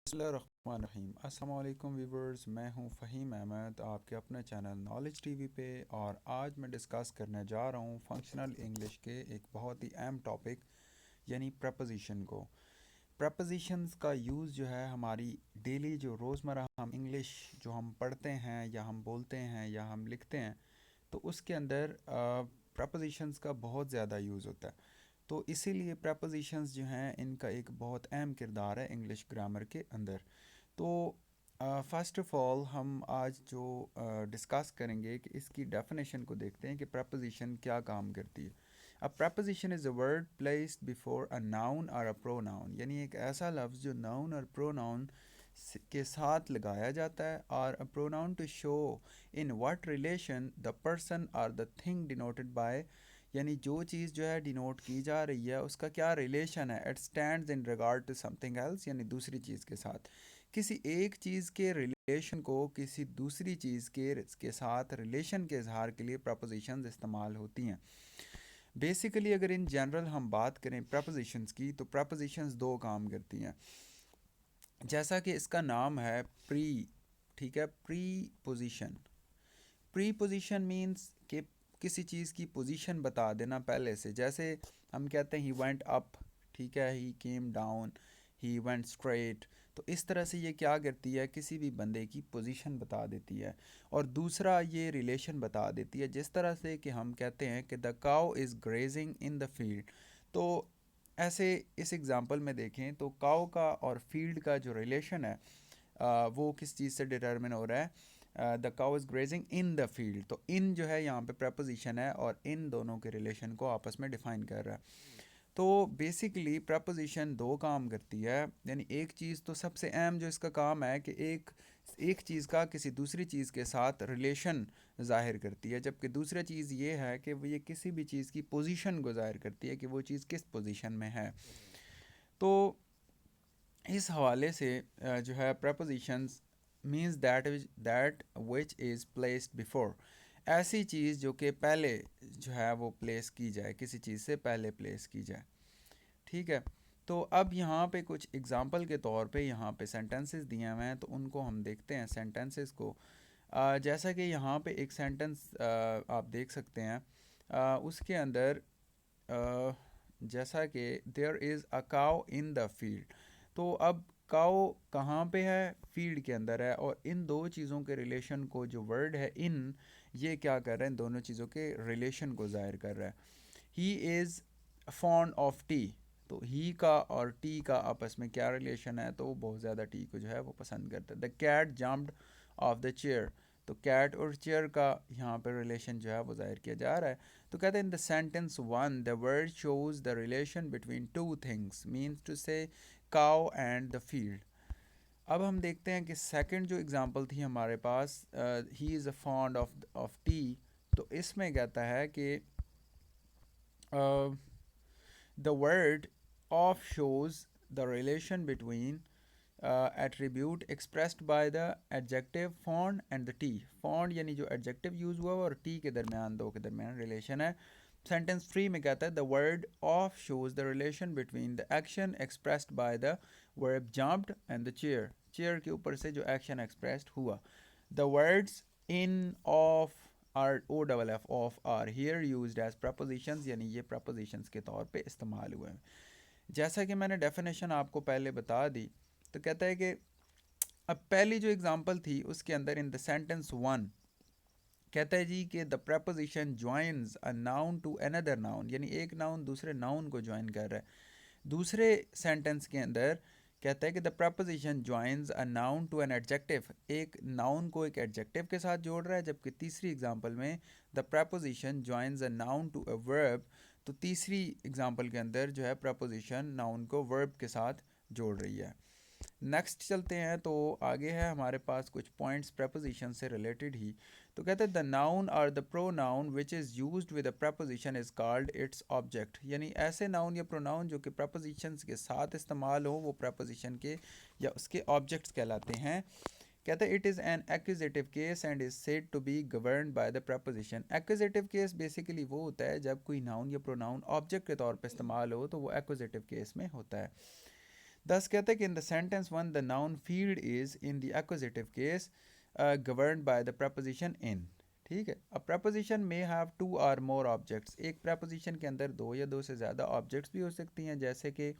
बिस्मिल्लाहिर्रहमानिर्रहीम। अस्सलाम वालेकुम व्यूवर्स, मैं हूं फ़हीम अहमद आपके अपने चैनल नॉलेज टीवी पे। और आज मैं डिस्कस करने जा रहा हूं फंक्शनल इंग्लिश के एक बहुत ही अहम टॉपिक यानी प्रपोजिशन को। प्रपोजिशंस का यूज़ जो है हमारी डेली जो रोज़मर्रा हम इंग्लिश जो हम पढ़ते हैं या हम बोलते हैं या हम लिखते हैं, तो उसके अंदर प्रपोजिशंस का बहुत ज़्यादा यूज़ होता है। तो इसीलिए प्रपोजिशंस जो हैं इनका एक बहुत अहम किरदार है इंग्लिश ग्रामर के अंदर। तो फ़र्स्ट ऑफ़ ऑल हम आज जो डिस्कस करेंगे कि इसकी डेफिनेशन को देखते हैं कि प्रपोजिशन क्या काम करती है। A preposition is a word placed before a noun or a pronoun, यानी एक ऐसा लफ्ज़ जो नाउन और प्रोनाउन के साथ लगाया जाता है, और a pronoun to show in what relation the person और द थिंग डिनोटेड बाय, यानी जो चीज़ जो है डिनोट की जा रही है उसका क्या रिलेशन है। It stands in regard to something else, यानी दूसरी चीज़ के साथ। किसी एक चीज़ के रिलेशन को किसी दूसरी चीज़ के साथ रिलेशन के इजहार के लिए प्रपोजिशंस इस्तेमाल होती हैं। बेसिकली अगर इन जनरल हम बात करें प्रपोजिशंस की, तो प्रपोजिशंस दो काम करती हैं। जैसा कि इसका नाम है प्री, ठीक है, pre position. Pre position means कि किसी चीज़ की पोजीशन बता देना पहले से। जैसे हम कहते हैं ही वेंट अप, ठीक है, he came down, he went straight. तो इस तरह से ये क्या करती है, किसी भी बंदे की पोजीशन बता देती है। और दूसरा ये रिलेशन बता देती है, जिस तरह से कि हम कहते हैं कि the cow is grazing in the field. तो ऐसे इस एग्ज़ाम्पल में देखें तो काउ का और फील्ड का जो रिलेशन है वो किस चीज़ से डिटरमिन हो रहा है। The cow is grazing in the field, तो इन जो है यहाँ पे प्रपोजिशन है और इन दोनों के रिलेशन को आपस में डिफाइन कर रहा है। तो बेसिकली प्रपोजिशन दो काम करती है, यानी एक चीज़ तो सबसे अहम जो इसका काम है कि एक चीज़ का किसी दूसरी चीज़ के साथ रिलेशन ज़ाहिर करती है, जबकि दूसरा चीज़ ये है कि वो ये किसी भी चीज़ की पोजीशन को ज़ाहिर करती है कि वो चीज़ किस पोजीशन में है। तो इस हवाले से जो है propositions means that which is placed before, ऐसी चीज़ जो कि पहले जो है वो प्लेस की जाए, किसी चीज़ से पहले प्लेस की जाए। ठीक है। तो अब यहाँ पे कुछ एग्जांपल के तौर पे यहाँ पे सेंटेंसेस दिए हुए हैं, तो उनको हम देखते हैं सेंटेंसेस को। जैसा कि यहाँ पे एक सेंटेंस आप देख सकते हैं, उसके अंदर जैसा कि there is a cow in the field. तो अब काउ कहाँ पे है, फील्ड के अंदर है। और इन दो चीज़ों के रिलेशन को जो वर्ड है इन, ये क्या कर रहा है, इन दोनों चीज़ों के रिलेशन को ज़ाहिर कर रहा है। He is fond of tea, तो ही का और टी का आपस में क्या रिलेशन है, तो वो बहुत ज़्यादा टी को जो है वो पसंद करता है। The cat jumped off the chair, तो कैट और चेयर का यहाँ पर रिलेशन जो है वो जाहिर किया जा रहा है। तो कहते हैं in the sentence one the word shows the relation between two things, means to say cow and the field. अब हम देखते हैं कि सेकंड जो एग्जांपल थी हमारे पास, he is a fond of tea. तो इसमें कहता है कि the word of shows the relation between attribute expressed by the adjective found and the t। found यानी जो adjective यूज़ हुआ और t के दरमियान, दो के दरमियान रिलेशन है। सेंटेंस थ्री में कहता है the word of shows the relation between the action expressed by the verb jumped and the chair। chair के ऊपर से जो action expressed हुआ। the words in, of, R O double F off are here used as prepositions, यानी ये propositions के तौर पे इस्तेमाल हुए हैं। जैसा कि मैंने डेफिनेशन आपको पहले बता दी, तो कहता है कि अब पहली जो एग्जांपल थी उसके अंदर इन द सेंटेंस वन कहता है जी कि the preposition joins a noun to another noun, यानी एक नाउन दूसरे नाउन को ज्वाइन कर रहा है। दूसरे सेंटेंस के अंदर कहता है कि the preposition joins a noun to an adjective, एक नाउन को एक एडजेक्टिव के साथ जोड़ रहा है। जबकि तीसरी एग्जांपल में the preposition joins a noun to a verb, तो तीसरी एग्जांपल के अंदर जो है प्रपोजिशन नाउन को वर्ब के साथ जोड़ रही है। नेक्स्ट चलते हैं, तो आगे है हमारे पास कुछ पॉइंट्स प्रपोजिशन से रिलेटेड ही। तो कहते हैं द नाउन और the pronoun which is used with a preposition is called its object, यानी ऐसे नाउन या प्रोनाउन जो कि प्रपोजिशंस के साथ इस्तेमाल हो वो प्रपोजिशन के या उसके ऑब्जेक्ट्स कहलाते हैं। कहते हैं it is an acquisitive case and is said to be governed by the preposition. Acquisitive case basically वो होता है जब कोई नाउन या प्रोनाउन ऑब्जेक्ट के तौर पर इस्तेमाल हो, तो वो एक्विजिटिव केस में होता है। दस कहते हैं कि in the sentence one the noun field is in the acquisitive case governed by the preposition in. ठीक है, अब प्रपोजिशन में have two or more objects, एक प्रपोजिशन के अंदर दो या दो से ज़्यादा ऑब्जेक्ट्स भी हो सकती हैं, जैसे कि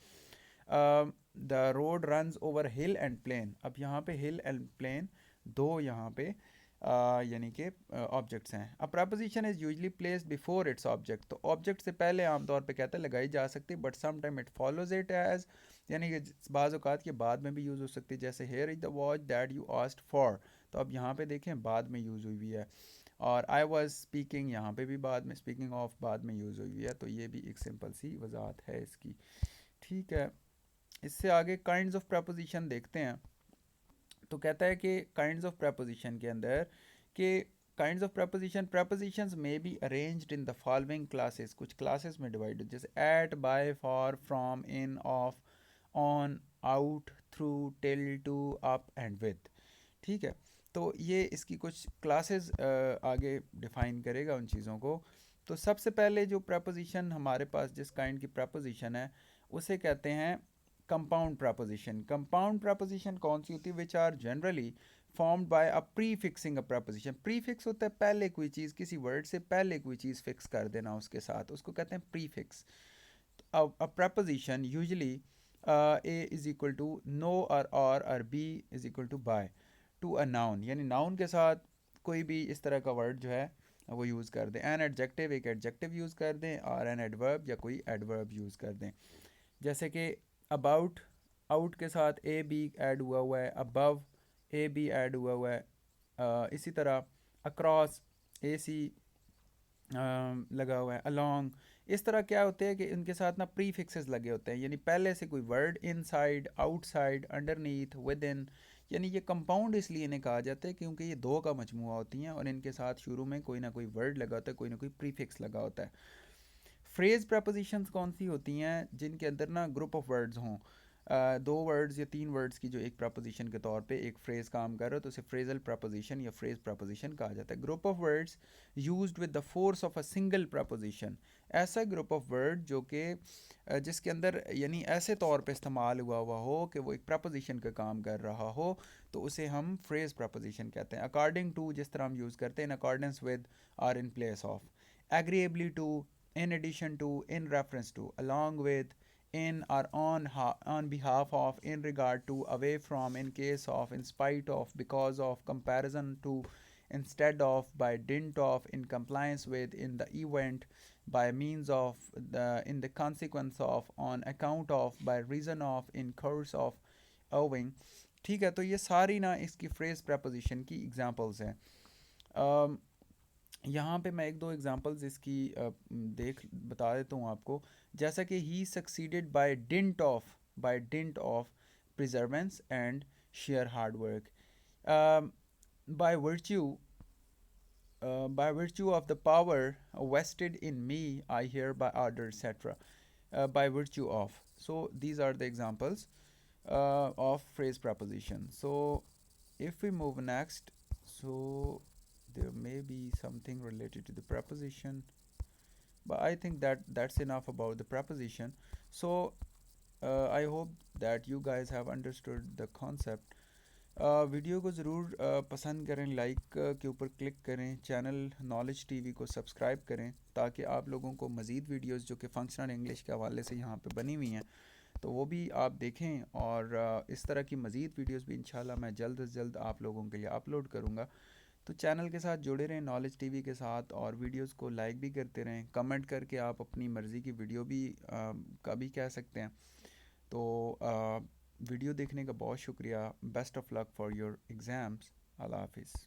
the road runs over hill and plain. अब यहाँ पे हिल एंड प्लेन दो यहाँ पे यानी कि ऑब्जेक्ट्स हैं। अब preposition is usually placed before its object, तो ऑब्जेक्ट से पहले आमतौर पे कहते हैं लगाई जा सकती है, but some time it follows it as, यानी कि बाज़ औक़ात के बाद में भी यूज़ हो सकती है, जैसे here is the watch that you asked for, तो अब यहाँ पे देखें बाद में यूज़ हुई हुई है। और आई वॉज स्पीकिंग, यहाँ पे भी बाद में, स्पीकिंग ऑफ बाद में यूज़ हुई हुई है, तो ये भी एक सिंपल सी वजाहत है इसकी। ठीक है, इससे आगे काइंड्स ऑफ प्रपोजिशन देखते हैं। तो कहता है कि काइंड्स ऑफ प्रपोजिशन के अंदर कि काइंड्स ऑफ प्रपोजिशन, प्रपोजिशंस में be arranged in the following classes, कुछ क्लासेस में डिवाइडेड, जैसे at, by, for, from, in, of, on, out, through, till, to, up and with. ठीक है, तो ये इसकी कुछ क्लासेस आगे डिफाइन करेगा उन चीज़ों को। तो सबसे पहले जो प्रपोजिशन हमारे पास जिस काइंड की प्रपोजिशन है उसे कहते हैं कंपाउंड प्रपोजिशन। कंपाउंड प्रपोजिशन कौन सी होती है? Which are generally formed by a prefixing a preposition. Prefix होता है पहले कोई चीज़, किसी वर्ड से पहले कोई चीज़ फिक्स कर देना उसके साथ, उसको कहते हैं prefix. A preposition usually A is equal to no और B is equal to by to a noun, यानी नाउन के साथ कोई भी इस तरह का वर्ड जो है वो यूज़ कर दें। एन एडजेक्टिव, एक एडजेक्टिव यूज़ कर दें, और एन एडवर्ब या कोई एडवर्ब यूज़ कर दें, जैसे कि अबाउट, आउट के साथ ए बी ऐड हुआ हुआ है, अबव ए बी ऐड हुआ हुआ है, इसी तरह अक्रॉस ए सी लगा हुआ है, अलोंग। इस तरह क्या होते हैं कि इनके साथ ना प्री फिक्सेस लगे होते हैं, यानी पहले से कोई word inside, outside, underneath, with in, यानी ये कंपाउंड इसलिए इन्हें कहा जाता है क्योंकि ये दो का मजमुआ होती हैं और इनके साथ शुरू में कोई ना कोई वर्ड लगा होता है, कोई ना कोई प्रीफिक्स लगा होता है। फ्रेज प्रपोजिशंस कौन सी होती हैं? जिनके अंदर ना ग्रुप ऑफ वर्ड्स हों, दो वर्ड्स या तीन वर्ड्स की जो एक प्रपोजिशन के तौर पे एक फ्रेज काम कर रहा हो, तो उसे फ्रेजल प्रपोजिशन या फ्रेज प्रपोजिशन कहा जाता है। Group of words used with the force of a single preposition, ऐसा ग्रुप ऑफ वर्ड जो कि जिसके अंदर यानी ऐसे तौर पे इस्तेमाल हुआ हुआ हो कि वो एक प्रपोजिशन का काम कर रहा हो, तो उसे हम फ्रेज प्रपोजिशन कहते हैं। अकॉर्डिंग टू जिस तरह हम यूज़ करते हैं, in accordance with, or in place of, agreeably to, in addition to, in reference to, along with, in or on behalf of, in regard to, away from, in case of, in spite of, because of, comparison to, instead of, by dint of, in compliance with, in the event, by means of, in the consequence of, on account of, by reason of, in course of, owing। ठीक है, तो ये सारी ना इसकी phrase preposition की examples हैं। यहाँ पे मैं एक दो एग्जांपल्स इसकी देख बता देता हूँ आपको, जैसा कि he succeeded by dint of perseverance and sheer hard work, by virtue by virtue of the power vested in me, I hereby order, etc. By virtue of. So these are the examples of phrase preposition. So if we move next, so there may be something related to the preposition, but I think that that's enough about the preposition. So I hope that you guys have understood the concept. Video को ज़रूर पसंद करें, like के ऊपर click करें, channel knowledge TV को subscribe करें ताकि आप लोगों को मज़ीद वीडियोस जो कि फंक्शनल इंग्लिश के हवाले से यहाँ पे बनी हुई हैं तो वो भी आप देखें, और इस तरह की मज़ीद वीडियोस भी इंशाल्लाह मैं जल्द से जल्द आप लोगों के लिए अपलोड करूँगा। तो चैनल के साथ जुड़े रहें नॉलेज टीवी के साथ, और वीडियोस को लाइक भी करते रहें, कमेंट करके आप अपनी मर्ज़ी की वीडियो भी का भी कह सकते हैं। तो वीडियो देखने का बहुत शुक्रिया। Best of luck for your exams. अल्लाह हाफिज़।